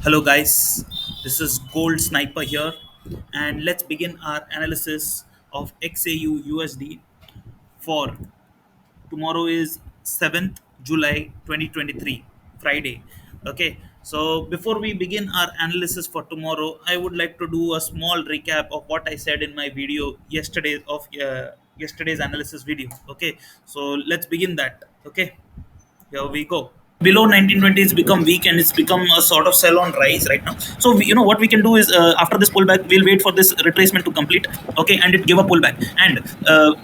Hello, guys. This is Gold Sniper here, and let's begin our analysis of XAUUSD for tomorrow is 7th July 2023, Friday. Okay, so before we begin our analysis for tomorrow, I would like to do a small recap of what I said in my video yesterday of yesterday's analysis video. Okay, so let's begin that. Okay, here we go. Below 1920 it's become weak and it's become a sort of sell on rise right now. So what we can do is, after this pullback we'll wait for this retracement to complete. Okay, and it give a pullback, and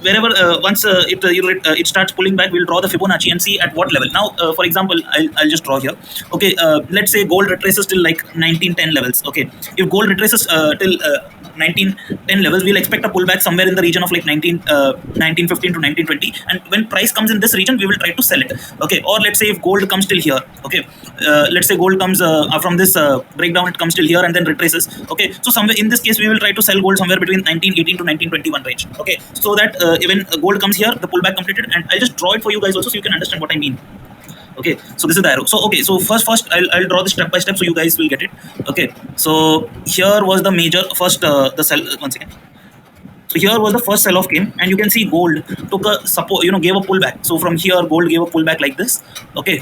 wherever once it starts pulling back, we'll draw the Fibonacci and see at what level. Now, for example, I'll just draw here. Okay, let's say gold retraces till like 1910 levels. Okay, if gold retraces till 1910 levels, we'll expect a pullback somewhere in the region of like 1915 to 1920, and when price comes in this region we will try to sell it. Okay, or let's say if gold comes till here. Okay, let's say gold comes from this breakdown, it comes till here and then retraces. Okay, so somewhere in this case we will try to sell gold somewhere between 1918 to 1921 range. Okay, so that when gold comes here, the pullback completed, and I'll just draw it for you guys also so you can understand what I mean. Okay, so this is the arrow. So okay, so first I'll draw this step by step so you guys will get it. Okay, so here was the major first the sell once again. So here was the first sell off came, and you can see gold took a support, gave a pullback. So from here gold gave a pullback like this. Okay,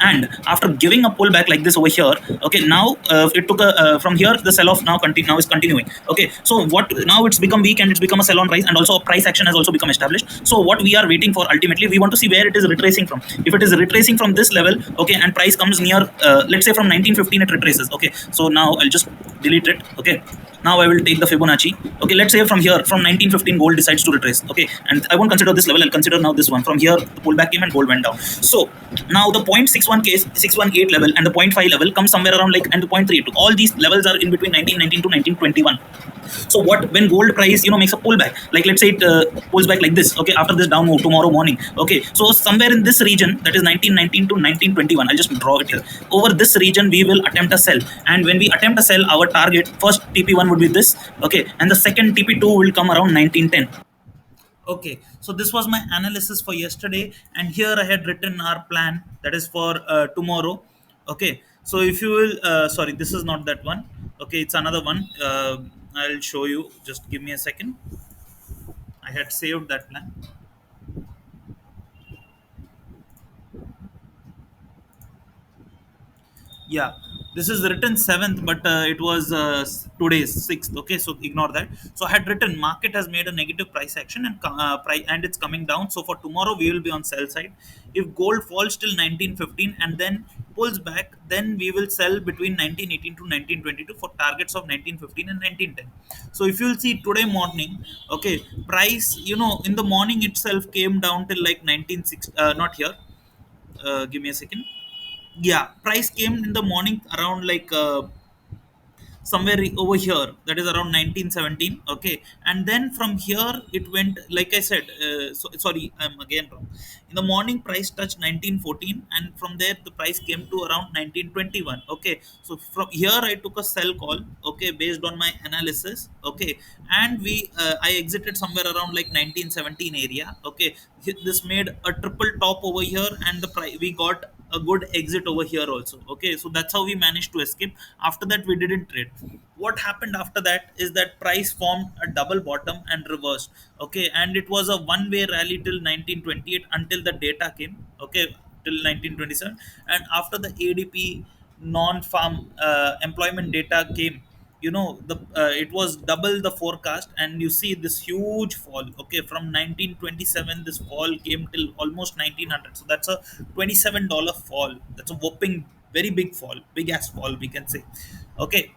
and after giving a pullback like this over here, okay, now it took a from here the sell off now is continuing. Okay, so what now, it's become weak and it's become a sell on rise, and also a price action has also become established. So what we are waiting for, ultimately we want to see where it is retracing from. If it is retracing from this level, okay, and price comes near, let's say from 1915 it retraces. Okay, so now I'll just delete it. Okay, now I will take the Fibonacci. Okay, let's say from here, from 1915 gold decides to retrace. Okay, and I won't consider this level, I'll consider now this one. From here the pullback came and gold went down. So now the 0.61 case 618 level and the 0.5 level comes somewhere around like, and the 0.32, all these levels are in between 1919 to 1921. So what, when gold price makes a pullback, like let's say it pulls back like this. Okay, after this down move tomorrow morning. Okay, so somewhere in this region, that is 1919 to 1921, I'll just draw it here. Over this region we will attempt a sell, and when we attempt a sell, our target first TP1 would be this. Okay, and the second TP2 will come around 1910. Okay, so this was my analysis for yesterday, and here I had written our plan, that is for tomorrow. Okay, so if you will, sorry, this is not that one. Okay, it's another one. I'll show you. Just give me a second. I had saved that plan. Yeah, this is written 7th, but it was today's 6th. Okay, so ignore that. So I had written market has made a negative price action, and price, and it's coming down. So for tomorrow we will be on sell side. If gold falls till 1915 and then pulls back, then we will sell between 1918 to 1922 for targets of 1915 and 1910. So if you'll see today morning, okay, price, in the morning itself came down till like 1960, not here, give me a second. Yeah, price came in the morning around like somewhere over here, that is around 1917. Okay, and then from here it went, like I said, sorry, I'm again wrong. In the morning price touched 1914, and from there the price came to around 1921. Okay, so from here I took a sell call, okay, based on my analysis. Okay, and I exited somewhere around like 1917 area. Okay, this made a triple top over here, and the price, we got a good exit over here also. Okay, so that's how we managed to escape. After that we didn't trade. What happened after that is that price formed a double bottom and reversed. Okay, and it was a one way rally till 1928 until the data came. Okay, till 1927, and after the ADP non-farm employment data came, the it was double the forecast, and you see this huge fall. Okay, from 1927 this fall came till almost 1900. So that's a $27 fall. That's a whopping very big fall, big ass fall, we can say. Okay,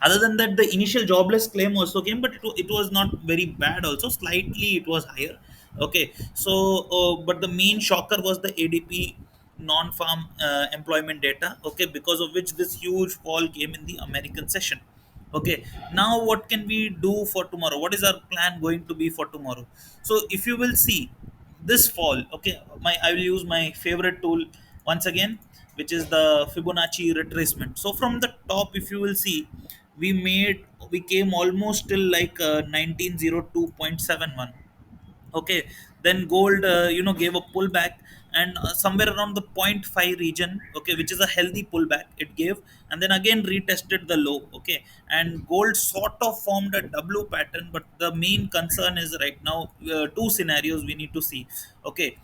other than that, the initial jobless claim also came, but it was not very bad also, slightly it was higher. Okay, so but the main shocker was the ADP non-farm employment data. Okay, because of which this huge fall came in the American session. Okay, now what can we do for tomorrow? What is our plan going to be for tomorrow? So if you will see this fall, okay, I will use my favorite tool once again, which is the Fibonacci retracement. So from the top, if you will see, we came almost till like 1902.71. Okay, then gold gave a pullback, and somewhere around the point 0.5 region, okay, which is a healthy pullback it gave, and then again retested the low, okay. And gold sort of formed a w pattern, but the main concern is right now two scenarios we need to see, okay.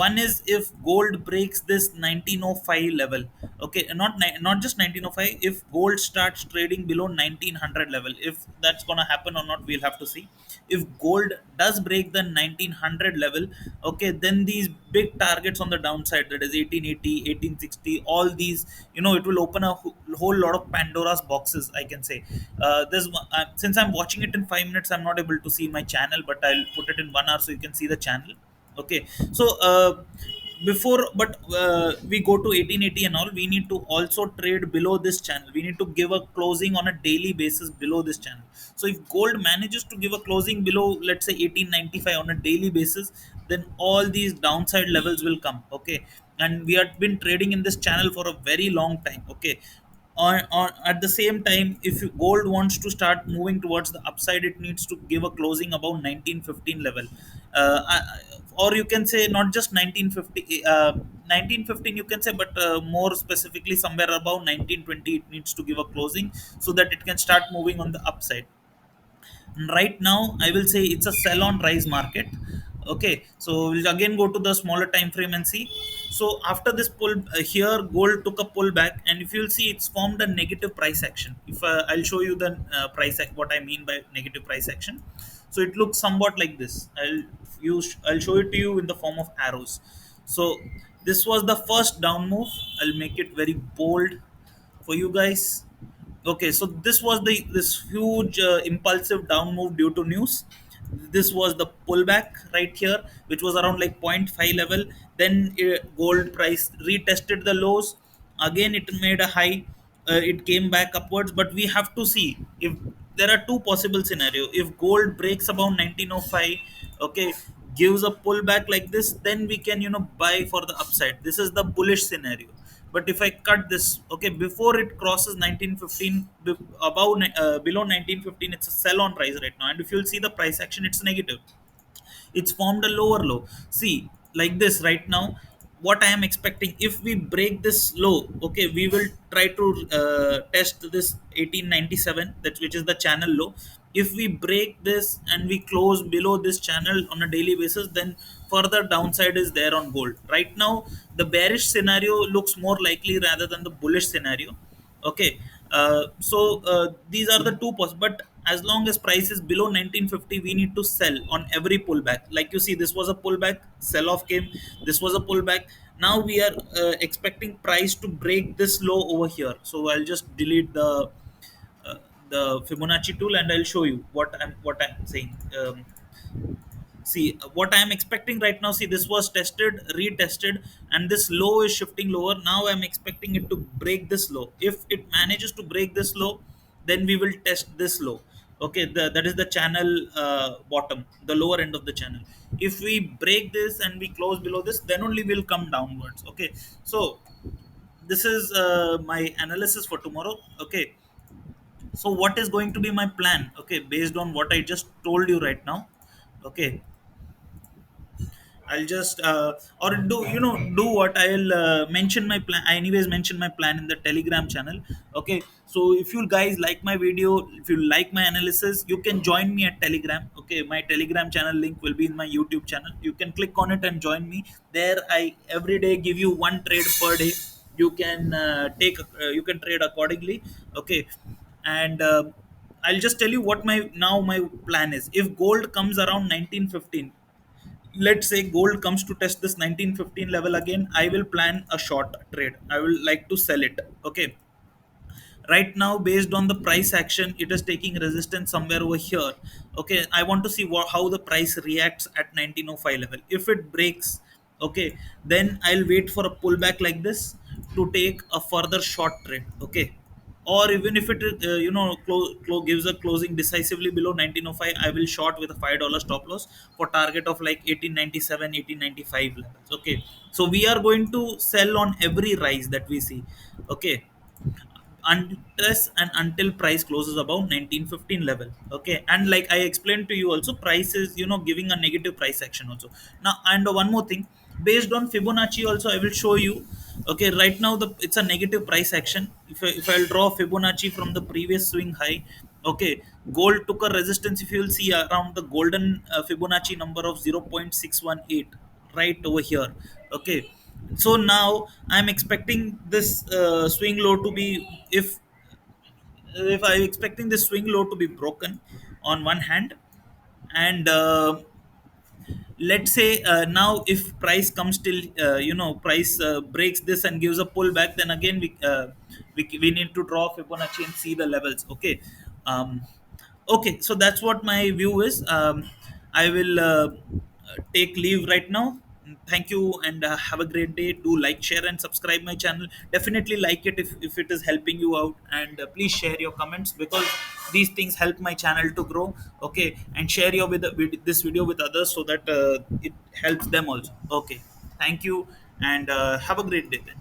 One is if gold breaks this 1905 level, okay, not just 1905. If gold starts trading below 1900 level, if that's gonna happen or not, we'll have to see. If gold does break the 1900 level, okay, then these big targets on the downside, that is 1880, 1860, all these, it will open a whole lot of Pandora's boxes, I can say. Since I'm watching it in 5 minutes, I'm not able to see my channel, but I'll put it in 1 hour so you can see the channel, okay. So before but we go to 1880 and all, we need to also trade below this channel. We need to give a closing on a daily basis below this channel. So if gold manages to give a closing below, let's say 1895 on a daily basis, then all these downside levels will come, okay. And we have been trading in this channel for a very long time, okay. At the same time, if gold wants to start moving towards the upside, it needs to give a closing above 1915 level, or you can say not just 1950, 1915 you can say, but more specifically somewhere above 1920 it needs to give a closing, so that it can start moving on the upside. Right now I will say it's a sell on rise market, okay. So we'll again go to the smaller time frame and see. So after this pull, here gold took a pullback, and if you'll see, it's formed a negative price action. If I'll show you the what I mean by negative price action. So it looks somewhat like this. I'll show it to you in the form of arrows. So this was the first down move. I'll make it very bold for you guys. Okay, so this was this huge impulsive down move due to news. This was the pullback right here, which was around like point 0.5 level. Then gold price retested the lows. Again, it made a high. It came back upwards, but we have to see if there are two possible scenario. If gold breaks above 1905, okay, gives a pullback like this, then we can buy for the upside. This is the bullish scenario. But if I cut this, okay, before it crosses 1915, below 1915, it's a sell on price right now. And if you'll see the price action, it's negative. It's formed a lower low. See, like this right now, what I am expecting, if we break this low, okay, we will try to test this 1897, that which is the channel low. If we break this and we close below this channel on a daily basis, then further downside is there on gold. Right now the bearish scenario looks more likely rather than the bullish scenario, okay. These are the two but as long as price is below 1950, we need to sell on every pullback. Like you see, this was a pullback, sell off came. This was a pullback. Now we are expecting price to break this low over here. So I'll just delete uh, the Fibonacci tool, and I'll show you what I'm saying. See, what I am expecting right now, see, this was tested, retested, and this low is shifting lower. Now I'm expecting it to break this low. If it manages to break this low, then we will test this low, okay. That is the channel bottom, the lower end of the channel. If we break this and we close below this, then only we'll come downwards, okay. So this is my analysis for tomorrow, okay. So what is going to be my plan, okay, based on what I just told you right now, okay. I'll just or do what I'll mention my plan. I anyways mention my plan in the Telegram channel. Okay, so if you guys like my video, if you like my analysis, you can join me at Telegram. Okay, my Telegram channel link will be in my YouTube channel. You can click on it and join me there. I every day give you one trade per day. You can you can trade accordingly. Okay, and I'll just tell you what my plan is. If gold comes around 1915, let's say gold comes to test this 1915 level again, I will plan a short trade. I will like to sell it, okay. Right now, based on the price action, it is taking resistance somewhere over here, okay. I want to see how the price reacts at 1905 level. If it breaks, okay, then I'll wait for a pullback like this to take a further short trade, okay. Or even if it gives a closing decisively below 1905, I will short with a $5 stop loss for target of like 1897, 1895 levels, okay. So we are going to sell on every rise that we see, okay, unless and until price closes above 1915 level, okay. And like I explained to you also, price is giving a negative price action also. Now, and one more thing, based on Fibonacci also I will show you. Okay, right now it's a negative price action. If I'll draw Fibonacci from the previous swing high, okay, gold took a resistance. If you will see around the golden Fibonacci number of 0.618 right over here. Okay, so now I'm expecting this swing low to be, if I'm expecting this swing low to be broken on one hand, and let's say now if price comes till price breaks this and gives a pullback, then again we need to draw Fibonacci and see the levels. Okay, um, okay, so that's what my view is. I will take leave right now. Thank you, and have a great day. Do like, share, and subscribe my channel. Definitely like it if it is helping you out, and please share your comments, because these things help my channel to grow. Okay, and share with this video with others, so that it helps them also. Okay, thank you, and have a great day then.